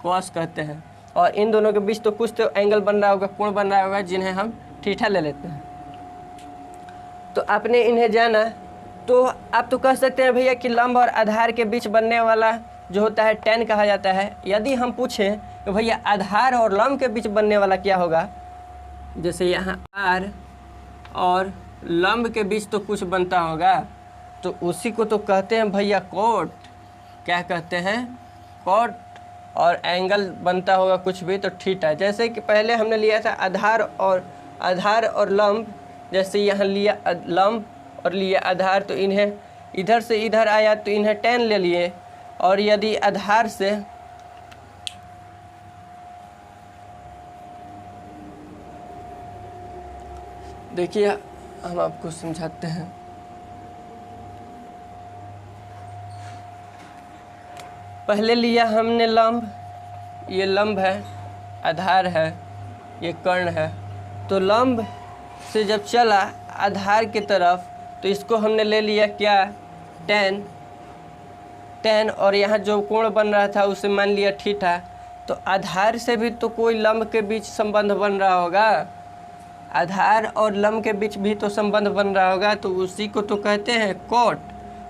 कॉस कहते हैं। और इन दोनों के बीच तो कुछ तो एंगल बन रहा होगा, कोण बन रहा होगा, जिन्हें हम थीटा ले लेते हैं। तो आपने इन्हें जाना, तो आप तो कह सकते हैं भैया कि लंब और आधार के बीच बनने वाला जो होता है टेन कहा जाता है। यदि हम पूछें कि भैया आधार और लंब के बीच बनने वाला क्या होगा, जैसे यहाँ आर और लंब के बीच तो कुछ बनता होगा, तो उसी को तो कहते हैं भैया कोट। क्या कहते हैं? कोट। और एंगल बनता होगा कुछ भी तो थीटा। जैसे कि पहले हमने लिया था आधार और लंब। जैसे यहाँ लिया लंब और लिया आधार, तो इन्हें इधर से इधर आया तो इन्हें tan ले लिए। और यदि आधार से देखिए, हम आपको समझाते हैं। पहले लिया हमने लंब, ये लंब है, आधार है, ये कर्ण है। तो लंब से जब चला आधार की तरफ तो इसको हमने ले लिया क्या? tan। और यहाँ जो कोण बन रहा था उसे मान लिया थीटा। तो आधार से भी तो कोई लंब के बीच संबंध बन रहा होगा, आधार और लंब के बीच भी तो संबंध बन रहा होगा, तो उसी को तो कहते हैं कोट।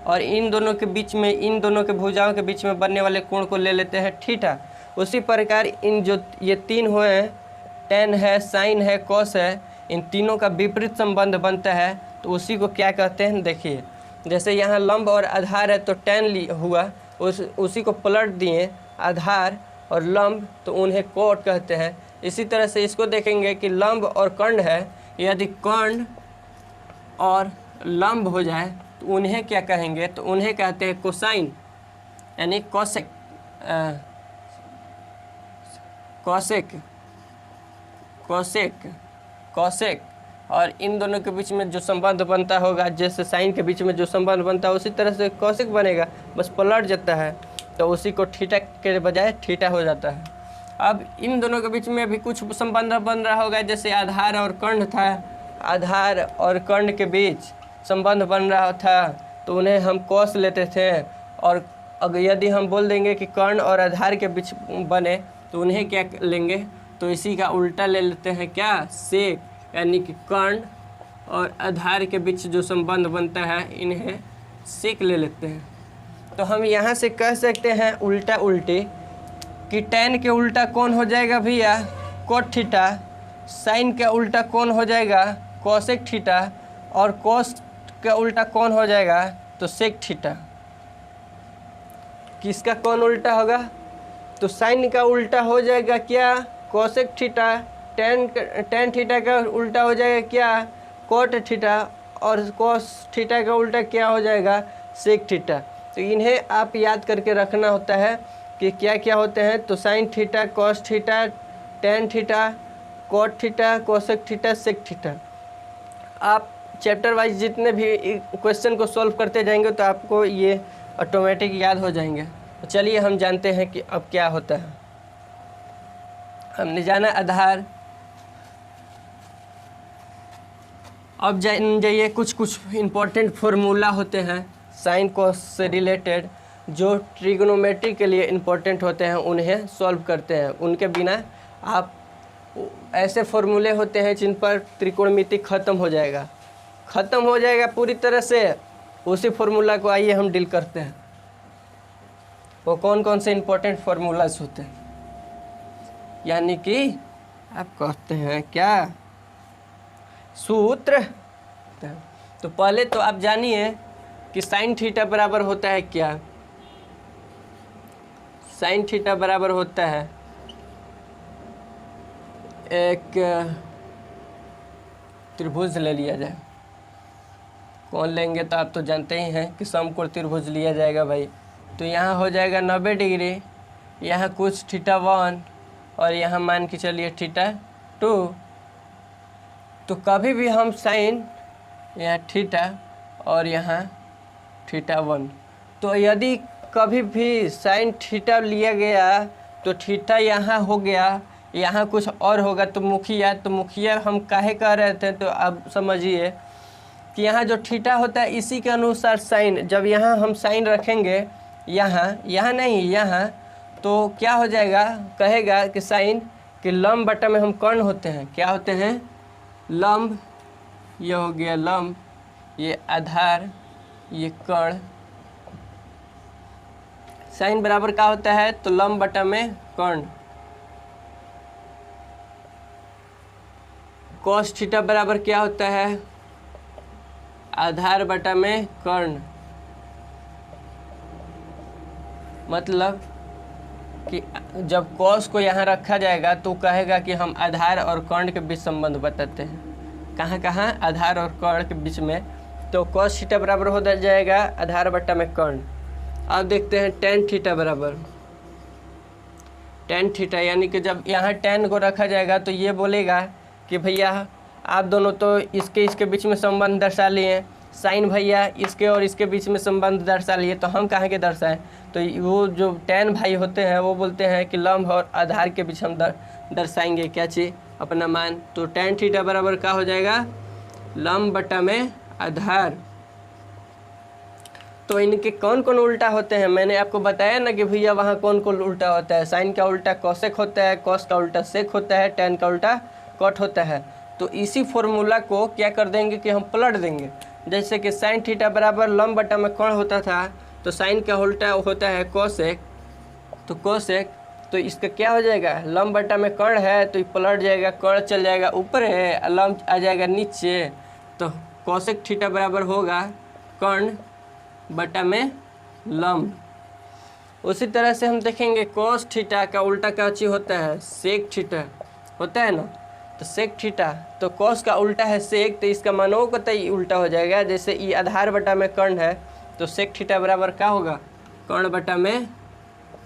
और इन दोनों के बीच में, इन दोनों के भुजाओं के बीच में बनने वाले कोण को ले लेते हैं थीटा। उसी प्रकार इन जो ये तीन हुए हैं, tan है, sin है, cos है, इन तीनों का विपरीत संबंध बनता है, तो उसी को क्या कहते हैं? देखिए, जैसे यहाँ लंब और आधार है तो tan हुआ, उसी को पलट दिए आधार और लंब, तो उन्हें कोट कहते हैं। इसी तरह से इसको देखेंगे कि लंब और कर्ण है, यदि कर्ण और लंब हो जाए तो उन्हें क्या कहेंगे? तो उन्हें कहते हैं कोसाइन, यानी कोसेक। कोसेक। और इन दोनों के बीच में जो संबंध बनता होगा, जैसे साइन के बीच में जो संबंध बनता है उसी तरह से कोसेक बनेगा, बस पलट जाता है, तो उसी को थीटा के बजाय थीटा हो जाता है। अब इन दोनों के बीच में भी कुछ संबंध बन रहा होगा, जैसे आधार और कर्ण था, आधार और कर्ण के बीच संबंध बन रहा था, तो उन्हें हम कोस लेते थे। और अगर यदि हम बोल देंगे कि कर्ण और आधार के बीच बने तो उन्हें क्या लेंगे? तो इसी का उल्टा ले लेते हैं क्या? सेक, यानी कि कर्ण और आधार के बीच जो संबंध बनता है इन्हें सेक ले लेते हैं। तो हम यहाँ से कह सकते हैं उल्टा उल्टी कि tan के उल्टा कौन हो जाएगा भैया? Cot theta. साइन का उल्टा कौन हो जाएगा? Cosec theta. और कोस का उल्टा कौन हो जाएगा? तो सेक थीटा। किसका कौन उल्टा होगा? तो साइन का उल्टा हो जाएगा क्या? Cosec theta. tan थीटा का उल्टा हो जाएगा क्या? Cot theta. और कोस थीटा का उल्टा क्या हो जाएगा? Sec theta. तो इन्हें आप याद करके रखना होता है कि क्या क्या होते हैं। तो sine theta, cos theta, tan theta, cot theta, cosec theta, sec theta. आप चैप्टर वाइज जितने भी क्वेश्चन को सॉल्व करते जाएंगे तो आपको ये ऑटोमेटिक याद हो जाएंगे। तो चलिए हम जानते हैं कि अब क्या होता है। हमने जाना आधार। अब जाइए कुछ इम्पोर्टेंट फार्मूला होते हैं साइन कोस से रिलेटेड, जो ट्रिग्नोमेट्री के लिए इम्पोर्टेंट होते हैं, उन्हें सॉल्व करते हैं। उनके बिना आप ऐसे फार्मूले होते हैं जिन पर त्रिकोणमिति ख़त्म हो जाएगा पूरी तरह से। उसी फार्मूला को आइए हम डील करते हैं। वो कौन कौन से इम्पोर्टेंट फार्मूलाज होते हैं, यानी कि आप कहते हैं क्या? सूत्र। तो पहले तो आप जानिए कि साइन थीटा बराबर होता है क्या? साइन थीटा बराबर होता है एक त्रिभुज ले लिया जाए। कौन लेंगे तो आप तो जानते ही हैं कि समकोण त्रिभुज लिया जाएगा भाई। तो यहाँ हो जाएगा 90 डिग्री, यहाँ कुछ θ1 और यहाँ मान के चलिए θ2। तो कभी भी हम साइन यहाँ थीटा और यहाँ θ1, तो यदि कभी भी साइन थीटा लिया गया तो थीटा यहाँ हो गया, यहाँ कुछ और होगा तो मुखिया हम काहे कह रहे थे? तो अब समझिए कि यहाँ जो थीटा होता है इसी के अनुसार साइन, जब यहाँ हम साइन रखेंगे यहाँ नहीं यहाँ, तो क्या हो जाएगा? कहेगा कि साइन कि लंब बटा में हम कर्ण होते हैं। क्या होते हैं? लंब। ये हो गया लंब, ये आधार, ये कर्ण। साइन बराबर क्या होता है? तो लंब बटा में कर्ण। कोस थीटा बराबर क्या होता है? आधार बटा में कर्ण। मतलब कि जब कॉस को यहाँ रखा जाएगा तो कहेगा कि हम आधार और कर्ण के बीच संबंध बताते हैं। कहाँ कहाँ? आधार और कर्ण के बीच में। तो कॉस थीटा बराबर हो जाएगा आधार बट्टा में कर्ण। अब देखते हैं टेन थीटा बराबर टेन थीटा, यानी कि जब यहाँ टेन को रखा जाएगा तो ये बोलेगा कि भैया आप दोनों तो इसके बीच में संबंध दर्शा लिए, साइन भैया इसके और इसके बीच में संबंध दर्शा लिए, तो हम कहाँ के दर्शाएं? तो वो जो टेन भाई होते हैं वो बोलते हैं कि लंब और आधार के बीच हम दर्शाएंगे क्या चीज़? अपना मान। तो टेन थीटा बराबर क्या हो जाएगा? लंब बटा में आधार। तो इनके कौन कौन उल्टा होते हैं? मैंने आपको बताया ना कि भैया वहाँ कौन कौन उल्टा होता है। साइन का उल्टा कॉसेक होता है, कॉस का उल्टा सेक होता है, टेन का उल्टा कॉट होता है। तो इसी फॉर्मूला को क्या कर देंगे कि हम पलट देंगे। जैसे कि साइन थीटा बराबर लंब बटा में कर्ण होता था, तो साइन का उल्टा होता है कॉसेक, तो कॉसेक तो इसका क्या हो जाएगा? लंब बटा में कर्ण है तो ये पलट जाएगा, कर्ण चल जाएगा ऊपर है, लंब आ जाएगा नीचे, तो कॉसेक थीटा बराबर होगा कर्ण बटा में लंब। उसी तरह से हम देखेंगे कॉस थीटा का उल्टा क्या चीज़ होता है? सेक थीटा होता है ना। तो सेक थीटा, तो कॉस का उल्टा है सेक, तो इसका मानों को तय उल्टा हो जाएगा। जैसे ये आधार बटा में कर्ण है तो सेक थीटा बराबर क्या होगा? कर्ण बटा में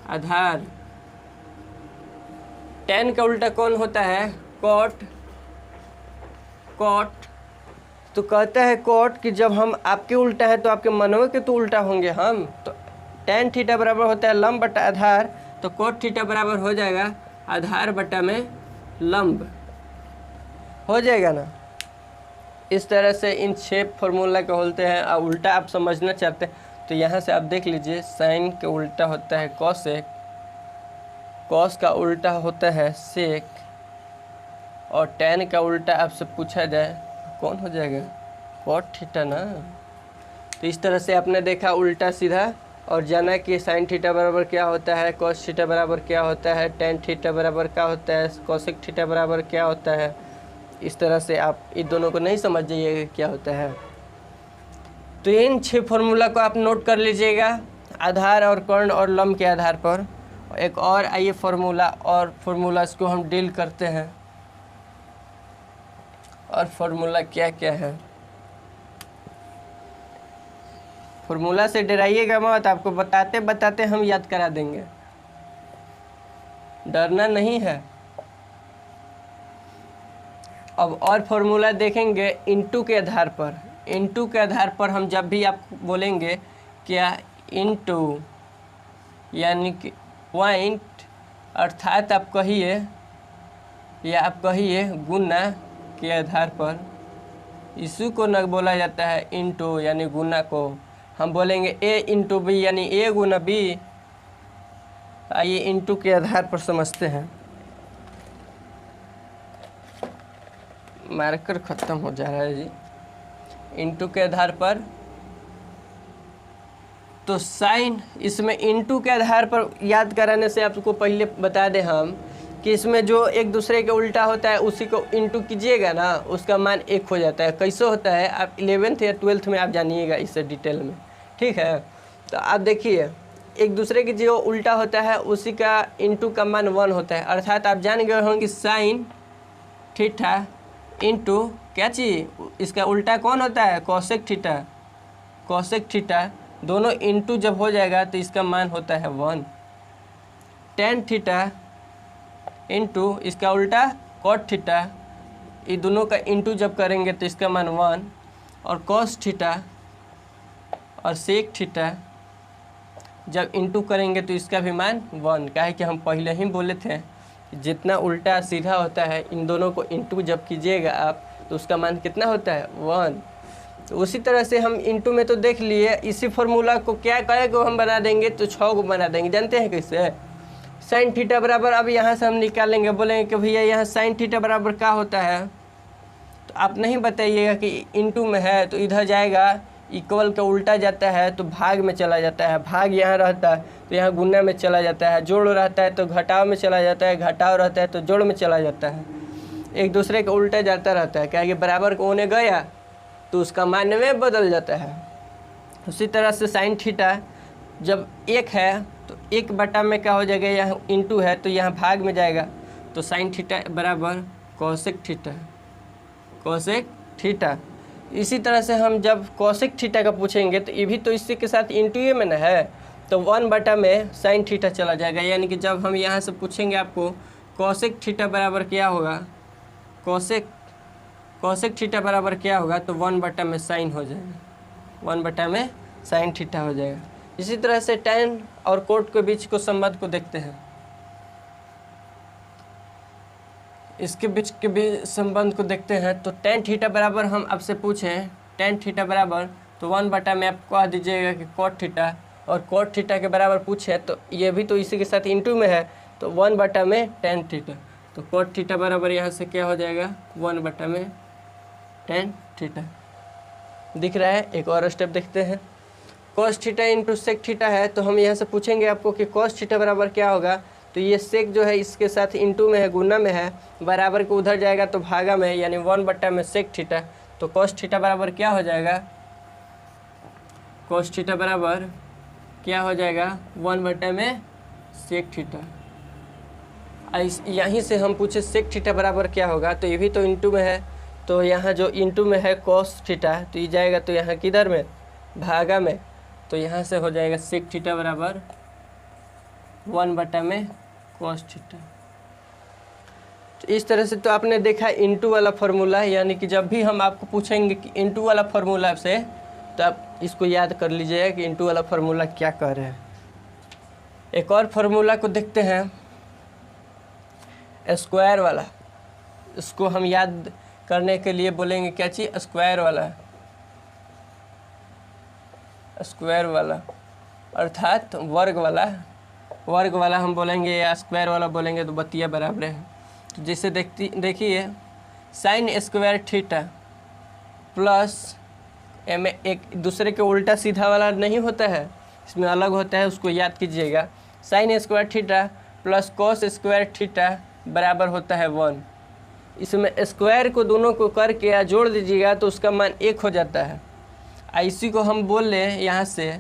आधार। टेन का उल्टा कौन होता है? कॉट। कॉट तो कहता है कॉट कि जब हम आपके उल्टा है तो आपके मनों के तो उल्टा होंगे हम। तो टेन थीटा बराबर होता है लंब बटा आधार, तो कॉट थीटा बराबर हो जाएगा आधार बटा में लंब। हो जाएगा ना। इस तरह से इन 6 फॉर्मूला के होते हैं। और उल्टा आप समझना चाहते हैं तो यहाँ से आप देख लीजिए, साइन के उल्टा होता है कॉसेक, कॉस का उल्टा होता है सेक, और टेन का उल्टा आपसे पूछा जाए कौन हो जाएगा? कॉट थीटा ना। तो इस तरह से आपने देखा उल्टा सीधा और जाना कि साइन थीटा बराबर क्या होता है, कॉस थीटा बराबर क्या होता है, टेन थीटा बराबर क्या होता है, कॉसेक थीटा बराबर क्या होता है। इस तरह से आप इन दोनों को नहीं समझ जाइएगा क्या होता है। तो इन 6 फॉर्मूला को आप नोट कर लीजिएगा आधार और कर्ण और लंब के आधार पर। एक और आइए फॉर्मूला इसको हम डील करते हैं। और फॉर्मूला क्या क्या है? फॉर्मूला से डराइएगा मत, आपको बताते बताते हम याद करा देंगे, डरना नहीं है। अब और फॉर्मूला देखेंगे इनटू के आधार पर। इनटू के आधार पर हम जब भी आप बोलेंगे क्या इनटू, यानी कि पॉइंट, अर्थात आप कहिए या आप कहिए गुना के आधार पर, इसी को न बोला जाता है इनटू यानी गुना को। हम बोलेंगे ए इंटू बी यानी ए गुना बी। आइए इनटू के आधार पर समझते हैं। मार्कर ख़त्म हो जा रहा है जी। इनटू के आधार पर तो साइन, इसमें इनटू के आधार पर याद कराने से आपको पहले बता दें हम कि इसमें जो एक दूसरे के उल्टा होता है उसी को इनटू कीजिएगा ना, उसका मान 1 हो जाता है। कैसे होता है आप 11th या 12th में आप जानिएगा इससे डिटेल में, ठीक है। तो आप देखिए एक दूसरे के जो उल्टा होता है उसी का इनटू का मान 1 होता है। अर्थात आप जान गए होंगे साइन थीटा इनटू क्या चीज़, इसका उल्टा कौन होता है? Cosec theta. कॉसेक थीटा दोनों इनटू जब हो जाएगा तो इसका मान होता है 1। टेन थीटा इनटू इसका उल्टा कॉट थीटा, ये दोनों का इनटू जब करेंगे तो इसका मान 1। और कॉस थीटा और सेक थीटा जब इनटू करेंगे तो इसका भी मान 1। काहे कि हम पहले ही बोले थे जितना उल्टा सीधा होता है इन दोनों को इनटू जब कीजिएगा आप तो उसका मान कितना होता है? 1। तो उसी तरह से हम इनटू में तो देख लिए, इसी फॉर्मूला को क्या करेंगे हम बना देंगे तो 6 को बना देंगे। जानते हैं कैसे? साइन थीटा बराबर, अब यहाँ से हम निकालेंगे, बोलेंगे कि भैया यहाँ साइन थीटा बराबर क्या होता है, तो आप नहीं बताइएगा कि इनटू में है तो इधर जाएगा, इक्वल का उल्टा जाता है तो भाग में चला जाता है, भाग यहाँ रहता है तो यहाँ गुना में चला जाता है, जोड़ रहता है तो घटाव में चला जाता है, घटाव रहता है तो जोड़ में चला जाता है। एक दूसरे का उल्टा जाता रहता है, क्या कि बराबर को होने गया तो उसका मान में बदल जाता है। उसी तरह से साइन थीटा जब 1 है तो 1 बटा में क्या हो जाएगा, यहाँ इंटू है तो यहाँ भाग में जाएगा, तो साइन थीटा बराबर कोसेक थीटा, कोसेक थीटा। इसी तरह से हम जब कोसेक थीटा का पूछेंगे तो ये भी तो इसी के साथ इंटू में ना है, तो 1 बटा में साइन थीटा चला जाएगा। यानी कि जब हम यहाँ से पूछेंगे आपको कोसेक थीटा बराबर क्या होगा, कोसेक थीटा बराबर क्या होगा, तो 1 बटा में साइन हो जाएगा, 1 बटा में साइन थीटा हो जाएगा। इसी तरह से टैन और कोट के बीच को संबंध को देखते हैं। इसके बीच के भी संबंध को देखते हैं। तो टैन थीटा बराबर हम आपसे पूछें टैन थीटा बराबर, तो 1 बटा में आप कह दीजिएगा कि कोट थीटा, और कोट थीटा के बराबर पूछे तो ये भी तो इसी के साथ इंटू में है, तो 1 बटा में टैन थीटा, तो कोट थीटा बराबर यहाँ से क्या हो जाएगा, 1 बटा में टैन थीटा। दिख रहा है। एक और स्टेप देखते हैं। Cos theta into sec theta है, तो हम यहाँ से पूछेंगे आपको कि कोस थीटा बराबर क्या होगा, तो ये सेक जो है इसके साथ इंटू में है, गुना में है, बराबर को उधर जाएगा तो भागा में, यानी 1 बटा में सेक थीटा। तो कोस थीटा बराबर क्या हो जाएगा, कोस थीटा बराबर क्या हो जाएगा, 1 बटा में सेक थीटा। यहीं से हम पूछे सेक थीटा बराबर क्या होगा, तो ये भी तो इंटू में है, तो यहाँ जो इंटू में है कोस थीटा, तो ये जाएगा तो यहाँ किधर में, भागा में, तो यहाँ से हो जाएगा सेक थीटा बराबर 1 बटा में कोस थीटा। तो इस तरह से तो आपने देखा इंटू वाला फार्मूला, यानी कि जब भी हम आपको पूछेंगे कि इंटू वाला फार्मूला से, तो आप इसको याद कर लीजिएगा कि इंटू वाला फार्मूला क्या कर रहे हैं। एक और फार्मूला को देखते हैं, स्क्वायर वाला। इसको हम याद करने के लिए बोलेंगे क्या चीज़, स्क्वायर वाला, स्क्वायर वाला अर्थात वर्ग वाला हम बोलेंगे या स्क्वायर वाला बोलेंगे तो बतिया बराबर है। तो जैसे देखिए साइन स्क्वायर थीटा प्लस, में एक दूसरे के उल्टा सीधा वाला नहीं होता है, इसमें अलग होता है, उसको याद कीजिएगा। Sine square theta plus cos square theta बराबर होता है 1। इसमें स्क्वायर को दोनों को करके या जोड़ दीजिएगा तो उसका मान 1 हो जाता है। इसी को हम बोल लें यहाँ से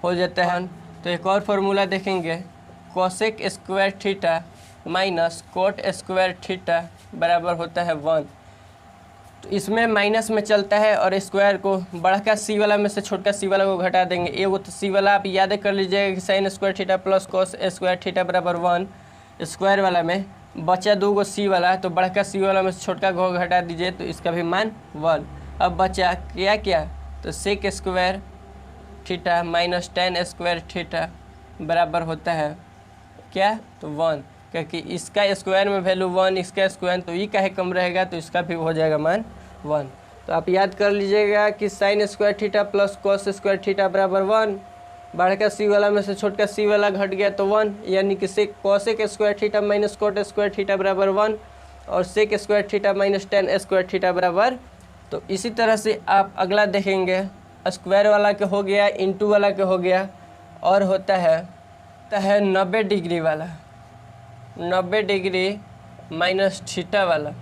हो जाता है। तो एक और फार्मूला देखेंगे, cosec square theta minus cot square theta बराबर होता है 1। तो इसमें माइनस में चलता है और स्क्वायर को बड़ा सी वाला में से छोटा सी वाला को घटा देंगे। एगो तो सी वाला आप याद कर लीजिएगा कि sine square theta plus cos square theta बराबर 1, स्क्वायर वाला में बचा 2 गो सी वाला, तो बड़ा सी वाला में से छोटा को घटा दीजिए तो इसका भी मान 1। अब बचा क्या, तो sec square theta minus tan square theta बराबर होता है क्या, तो 1, क्योंकि इसका स्क्वायर में वैल्यू 1, इसका स्क्वायर तो ये काहे कम रहेगा, तो इसका भी हो जाएगा मान 1। तो आप याद कर लीजिएगा कि sine square theta plus cos square theta बराबर 1, बड़ा सी वाला में से छोटा सी वाला घट गया तो 1, यानी कि sec cosec square theta minus cot square theta बराबर 1 और sec square theta minus tan square theta बराबर। तो इसी तरह से आप अगला देखेंगे, स्क्वायर वाला के हो गया, इंटू वाला के हो गया, और होता है 90 डिग्री वाला, 90 डिग्री माइनस थीटा वाला।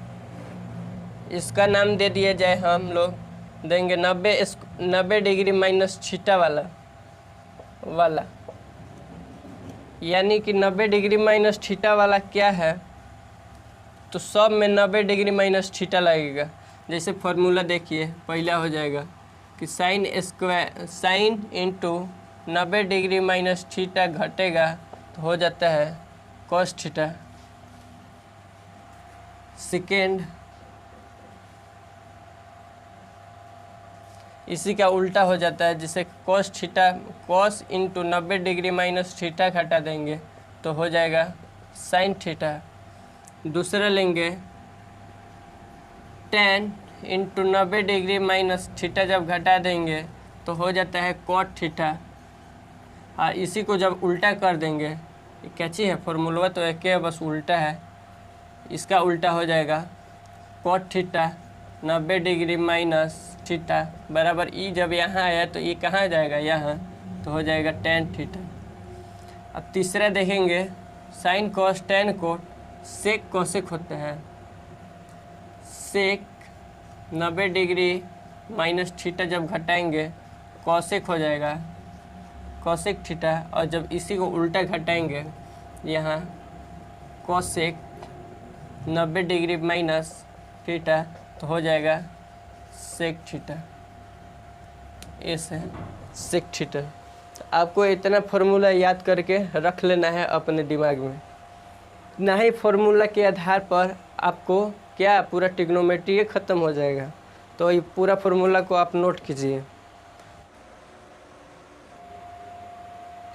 इसका नाम दे दिया जाए, हम लोग देंगे 90 डिग्री माइनस थीटा वाला, यानी कि 90 डिग्री माइनस थीटा वाला क्या है, तो सब में 90 डिग्री माइनस थीटा लगेगा। जैसे फार्मूला देखिए, पहला हो जाएगा कि sine into 90 degree minus theta घटेगा तो हो जाता है कोस थीटा। सेकेंड इसी का उल्टा हो जाता है, जिसे कोस थीटा, कोस इंटू 90 डिग्री माइनस थीटा घटा देंगे तो हो जाएगा साइन थीटा। दूसरा लेंगे tan into 90 degree minus theta, जब घटा देंगे तो हो जाता है कोट थीटा। और इसी को जब उल्टा कर देंगे, क्या चीज़ है, फॉर्मूला तो एक है, बस उल्टा है, इसका उल्टा हो जाएगा cot theta 90 degree minus theta बराबर ई। जब यहाँ आया तो ये कहाँ जाएगा, यहाँ, तो हो जाएगा टैन थीटा। अब तीसरा देखेंगे, sine cos tan cot sec cosec होता है। सेक 90 डिग्री माइनस थीटा जब घटाएंगे कॉसेक हो जाएगा कॉसेक थीटा, और जब इसी को उल्टा घटाएंगे यहाँ कॉसेक 90 डिग्री माइनस थीटा तो हो जाएगा सेक थीटा। ऐसे सेक थीटा। आपको इतना फार्मूला याद करके रख लेना है अपने दिमाग में, ना ही फार्मूला के आधार पर आपको क्या पूरा ट्रिग्नोमेट्री ख़त्म हो जाएगा। तो ये पूरा फार्मूला को आप नोट कीजिए।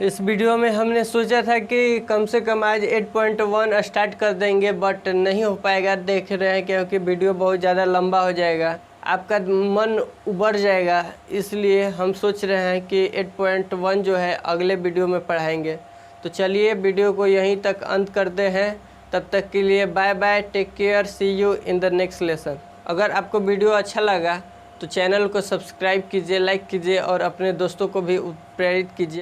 इस वीडियो में हमने सोचा था कि कम से कम आज 8.1 स्टार्ट कर देंगे, बट नहीं हो पाएगा, देख रहे हैं, क्योंकि वीडियो बहुत ज़्यादा लंबा हो जाएगा, आपका मन उबर जाएगा। इसलिए हम सोच रहे हैं कि 8.1 जो है अगले वीडियो में पढ़ाएंगे। तो चलिए वीडियो को यहीं तक अंत करते हैं। तब तक के लिए bye bye, take care, see you in the next lesson. अगर आपको वीडियो अच्छा लगा तो चैनल को सब्सक्राइब कीजिए, लाइक कीजिए और अपने दोस्तों को भी प्रेरित कीजिए।